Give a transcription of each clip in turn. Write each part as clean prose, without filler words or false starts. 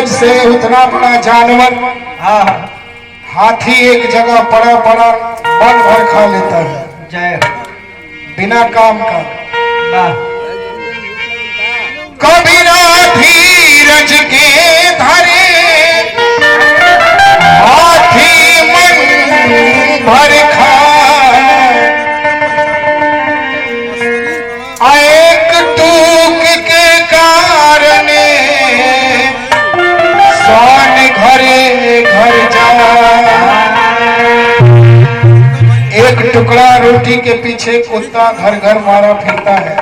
धीरज से उतना बड़ा जानवर हाथी एक जगह पड़ा पड़ा मन भर खा लेता है। जय बिना काम का वाह कभी ना धीरज के धरे हाथी मन भर खा एक टूक के कारण सोन घरे घर जा। एक टुकड़ा रोटी के पीछे कुत्ता घर घर मारा फिरता है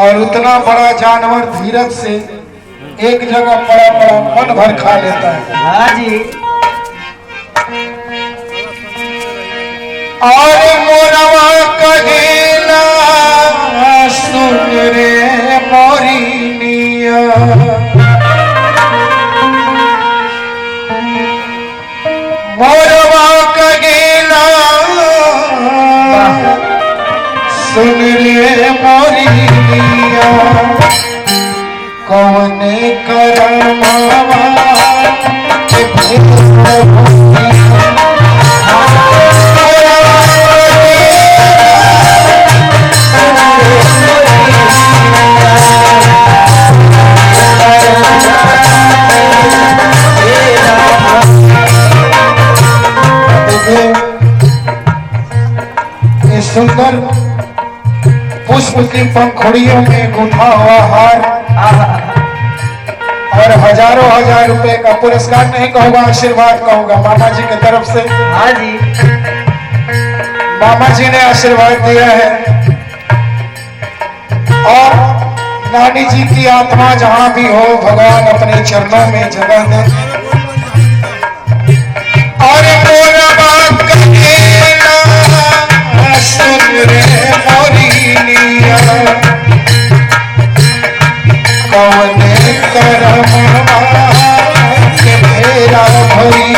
और उतना बड़ा जानवर धीरज से एक जगह पड़ा पड़ा मन भर खा लेता है। हाँ जी और मोरवा कहेला सुन रे मोरिनिया मोरवा कहेला सुन रे मोरिनिया कौने करमावा के भेद सुंदर पुष्प की पंखुड़ियों में गुंथा हुआ हार और हजारों हजार रुपए का पुरस्कार नहीं कहूँगा आशीर्वाद कहूँगा मामा जी की तरफ से। हाँ जी मामा जी ने आशीर्वाद दिया है और नानी जी की आत्मा जहाँ भी हो भगवान अपने चरणों में जगह दे। और सुन रे मोरिनिया कौने करमवा के भेरा भई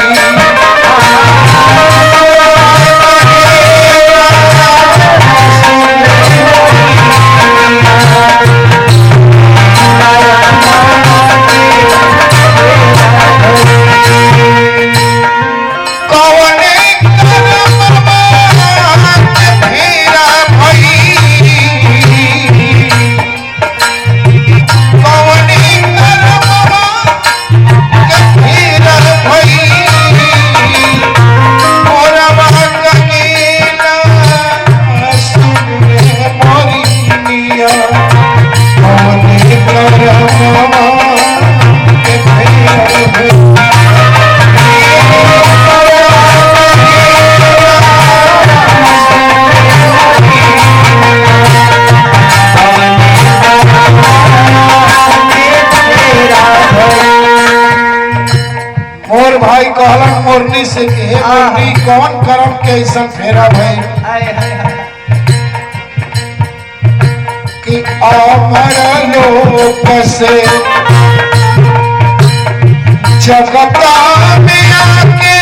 मोरनी से के मोरनी कौन करम के ऐसा फेरा भाई कि अमर लोक से जगता में आके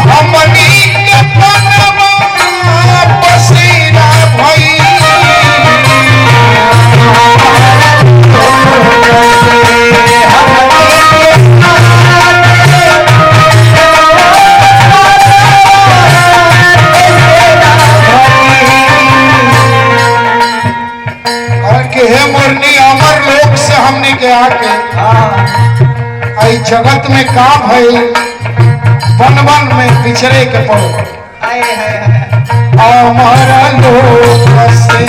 हमनी के पनवा बसेरा भाई आई जगत में का भई वन वन में पिछड़े के पड़ो हमारा लोक से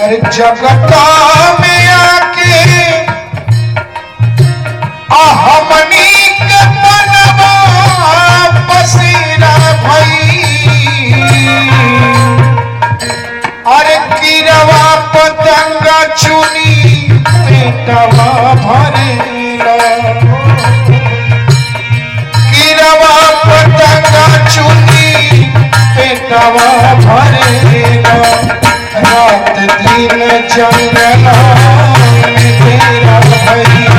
अरे जगता में आके हमनी के मनवा बसेरा भई अरे किरवा पतंगा चुनी पेटवा भरेला किरवा पतंगा चुनी पेटवा भरेला रात दिन जंगला में तेरा भई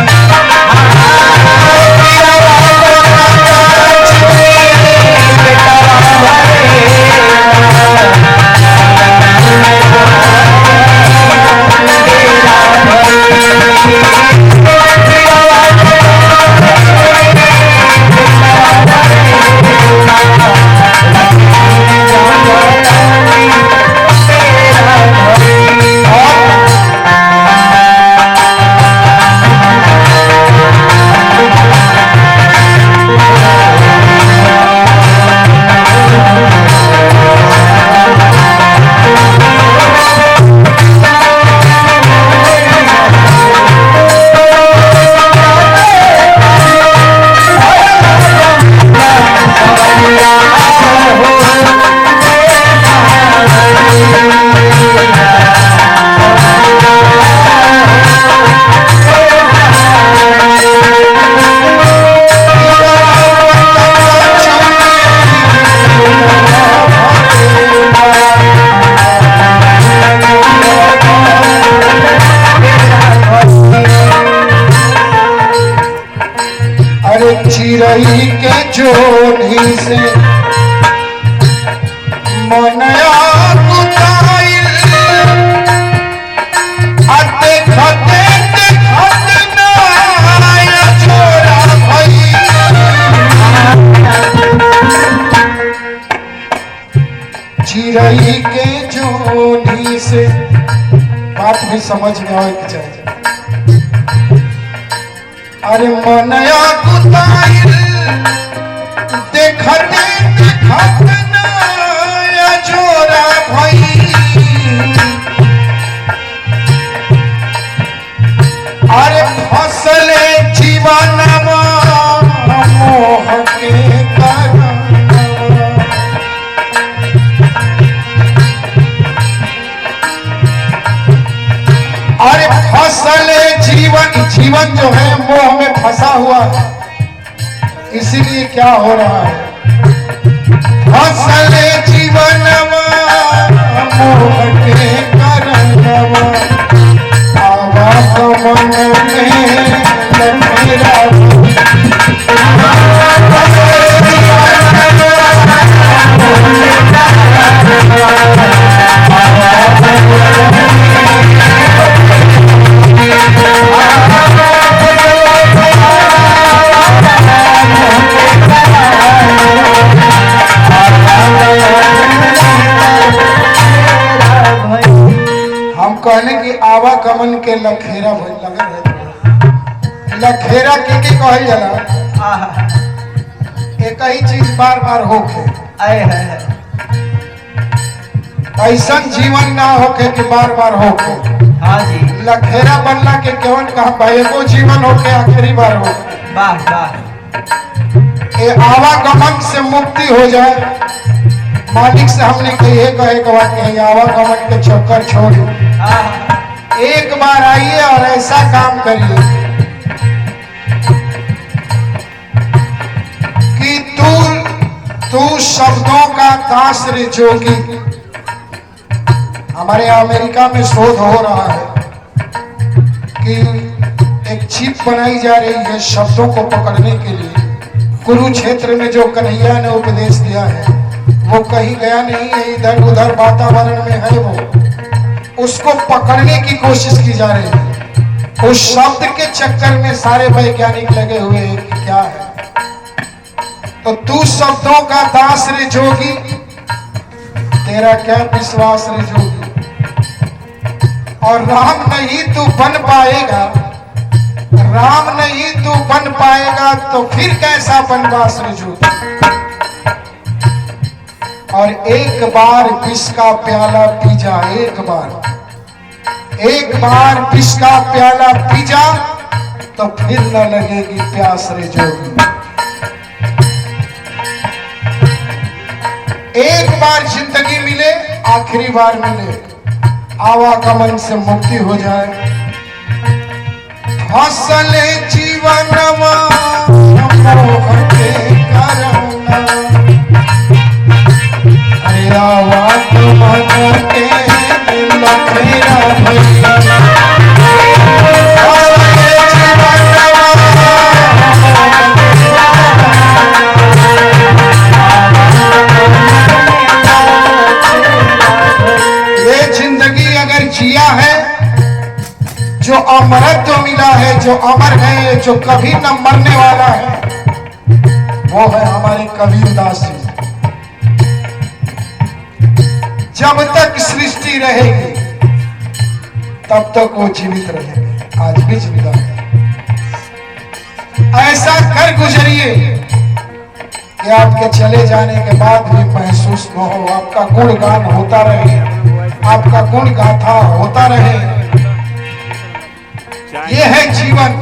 जोनी से मनया कुताइल आते खते खते नाया छोरा भई चिड़ई के जोनी से बात भी समझ में आए कि चाहिए। अरे मनया कुताइल देखते देखते नाया छोरा भई अरे फसले जीवन मोह के कारण अरे फसले जीवन जो है मोह में फंसा हुआ है, इसीलिए क्या हो रहा है फसले जीवन मोह के कारण आवागमन में लखेरा कहने की आवागमन के लखेरा लगन है। लखेरा के कहल जाला एक ही चीज बार बार होके ऐसा जीवन ना होके कि बार बार होके। हाँ जी लखेरा बनला के केवल कहा एगो जीवन होके आखिरी बार हो ये आवागमन से मुक्ति हो जाए। मालिक से हमने कहे आवागमन के चक्कर छोड़ो, एक बार आइए और ऐसा काम करिए कि तू शब्दों का दास रे जोगी। हमारे अमेरिका में शोध हो रहा है कि एक चिप बनाई जा रही है शब्दों को पकड़ने के लिए। कुरुक्षेत्र में जो कन्हैया ने उपदेश दिया है वो कहीं गया नहीं है, इधर उधर वातावरण में है, वो उसको पकड़ने की कोशिश की जा रही है। उस शब्द के चक्कर में सारे वैज्ञानिक लगे हुए हैं कि क्या है। तो तू शब्दों का दास रे जोगी, तेरा क्या विश्वास रे जोगी। और राम नहीं तू बन पाएगा, राम नहीं तू बन पाएगा तो फिर कैसा बनवास रे जोगी। और एक बार विष का प्याला पी जा, एक बार विष का प्याला पी जा तो फिर न लगेगी प्यास रे जोगी। एक बार जिंदगी मिले, आखिरी बार मिले, आवागमन से मुक्ति हो जाए। फसले जीवन मोह के कारण आवागमन के लखेरा भैया ये जिंदगी अगर जिया है, जो अमरत्व मिला है, जो अमर है, जो कभी न मरने वाला है, वो है हमारे कबीरदास जी। जब तक सृष्टि रहेगी तब तक वो जीवित रहेंगे, आज भी जीवित है। ऐसा कर गुजरिए कि आपके चले जाने के बाद भी महसूस न हो, आपका गुणगान होता रहे, आपका गुण गाथा होता रहे। ये है जीवन।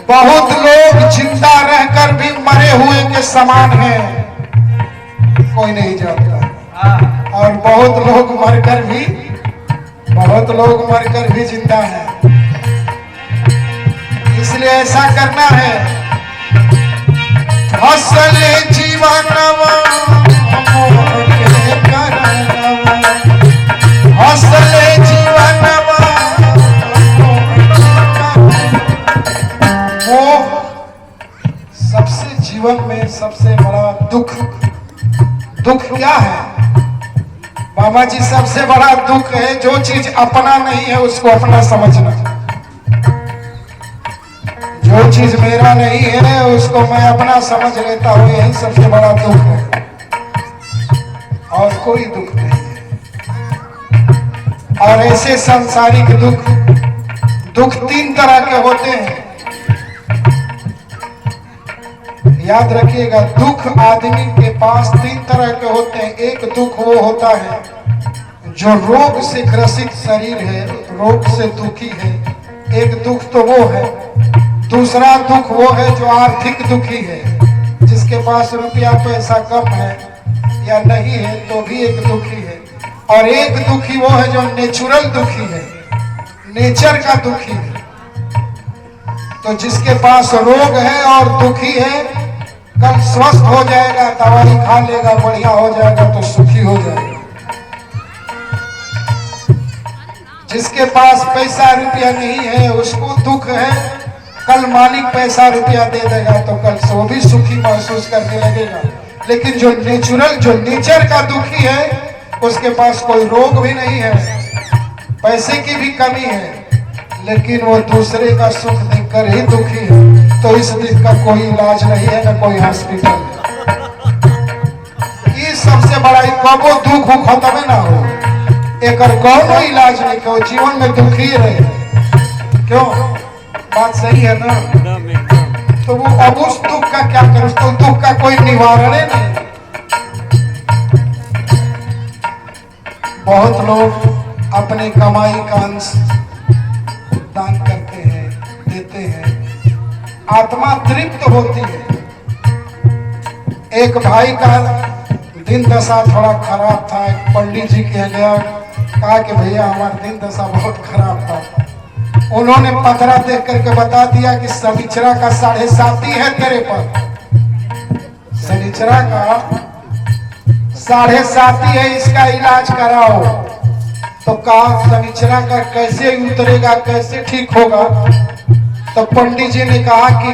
बहुत लोग जिंदा रहकर भी मरे हुए के समान हैं, कोई नहीं जानता। और बहुत लोग मरकर भी जिंदा हैं। इसलिए ऐसा करना है, फसले जीवन हौसले जीवन वो सबसे जीवन में सबसे बड़ा दुख, दुख क्या है बाबा जी? सबसे बड़ा दुख है जो चीज अपना नहीं है उसको अपना समझना। जो चीज मेरा नहीं है उसको मैं अपना समझ लेता हूं, यही सबसे बड़ा दुख है और कोई दुख नहीं है। और ऐसे सांसारिक दुख, दुख तीन तरह के होते हैं, याद रखिएगा। दुख आदमी के पास तीन तरह के होते हैं। एक दुख वो होता है जो रोग से ग्रसित शरीर है, रोग से दुखी है, एक दुख तो वो है। दूसरा दुख वो है जो आर्थिक दुखी है, जिसके पास रुपया पैसा कम है या नहीं है तो भी एक दुखी है। और एक दुखी वो है जो नेचुरल दुखी है, नेचर का दुखी है। तो जिसके पास रोग है और दुखी है, कल स्वस्थ हो जाएगा, दवाई खा लेगा, बढ़िया हो जाएगा तो सुखी हो जाएगा। जिसके पास पैसा रुपया नहीं है उसको दुख है, कल मालिक पैसा रुपया दे देगा तो कल से वो भी सुखी महसूस करने लगेगा। लेकिन जो नेचुरल, जो नेचर का दुखी है, उसके पास कोई रोग भी नहीं है, पैसे की भी कमी है, लेकिन वो दूसरे का सुख देखकर ही दुखी है। तो इस दिन का कोई इलाज नहीं है, न कोई हॉस्पिटल। ये सबसे बड़ा कबो दुख खत्म ना हो, एक कौनो इलाज नहीं, क्यों जीवन में दुखी रहे। क्यों? बात सही है ना? तो वो अब उस दुख का क्या करें? तो दुख का कोई निवारण नहीं। बहुत लोग अपने कमाई का अंश दान करते हैं, देते हैं, आत्मा तृप्त होती है। एक भाई का दिन दशा थोड़ा खराब था, एक पंडित जी के गया, कहा कि भैया हमारा दिन दशा बहुत खराब था। उन्होंने पतरा देख करके बता दिया कि शनिचरा का 7.5 है तेरे पर, शनिचरा का 7.5 है, इसका इलाज कराओ। तो कहा शनिचरा का कैसे उतरेगा, कैसे ठीक होगा? तो पंडित जी ने कहा कि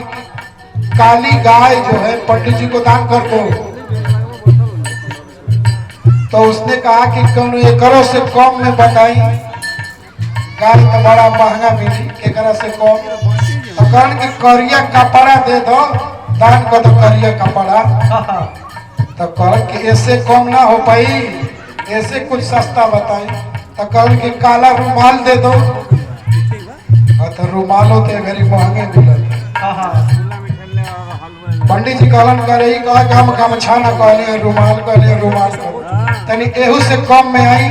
काली गाय जो है पंडित जी को दान कर दो। तो उसने कहा कि कौन एकरों से कम में बताई, गाय तो बड़ा महंगा मिली, एकरा से कम। तो कहन कि करिया कपड़ा दे दो, दान को तो करिया कपड़ा। तो कहन कि ऐसे कम ना हो पाई, ऐसे कुछ सस्ता बताई। तो कहन कि काला रुमाल दे दो। तो रुमालो तो very महंगे मिलते। पंडित जी कहलन करे ही कहा कि हम गमछा न कहले, रुमाल कहले, रुमाल कहले, तनी एहू से कम में आई।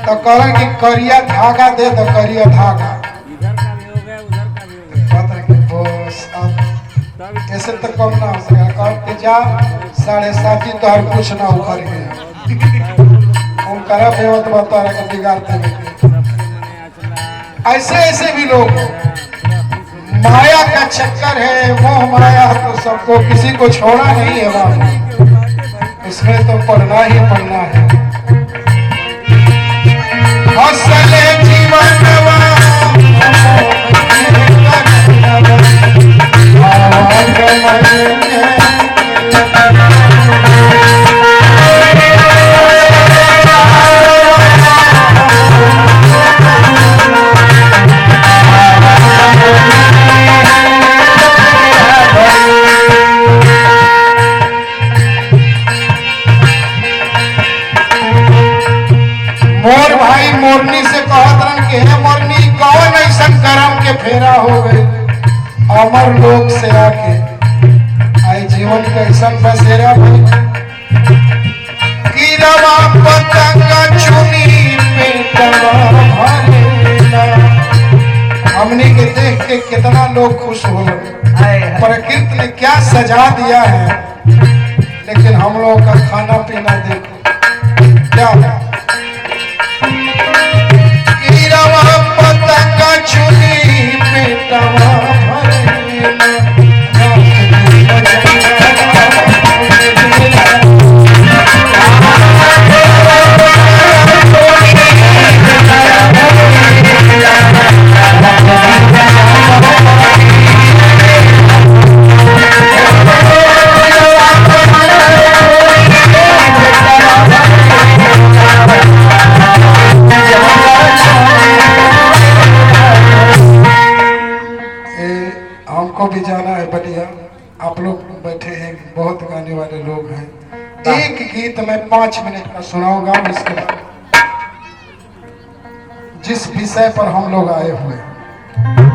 तो कहलन कि करिया धागा दे दो, करिया धागा। ऐसे तो कम ना हो सके। कह जा 7.5 तो हर कुछ ना उखड़ गया, उनका बेवत बता रहा बिगाड़ते। ऐसे ऐसे भी लोग, माया का चक्कर है, मोह माया, तो सबको किसी को छोड़ा नहीं है बाबू, इसमें तो पढ़ना ही पढ़ना है। असले जीवन मोर भाई मोरनी से कहत रन के है मोरनी कौन ऐसा करम के फेरा हो गए, अमर लोक से आके आए जीवन का ऐसा बसेरा भाई। गिरवा पतंग चुनी पेटवा भरेला। हमने के देख के कितना लोग खुश हो रहे, प्रकृति ने क्या सजा दिया है, लेकिन हम लोग का खाना पीना देखो क्या है। पतंग चुनी पेटवा भरेला। आपको भी जाना है बढ़िया, आप लोग बैठे हैं, बहुत गाने वाले लोग हैं। एक गीत मैं 5 मिनट का सुनाऊंगा, उसके बाद जिस विषय पर हम लोग आए हुए हैं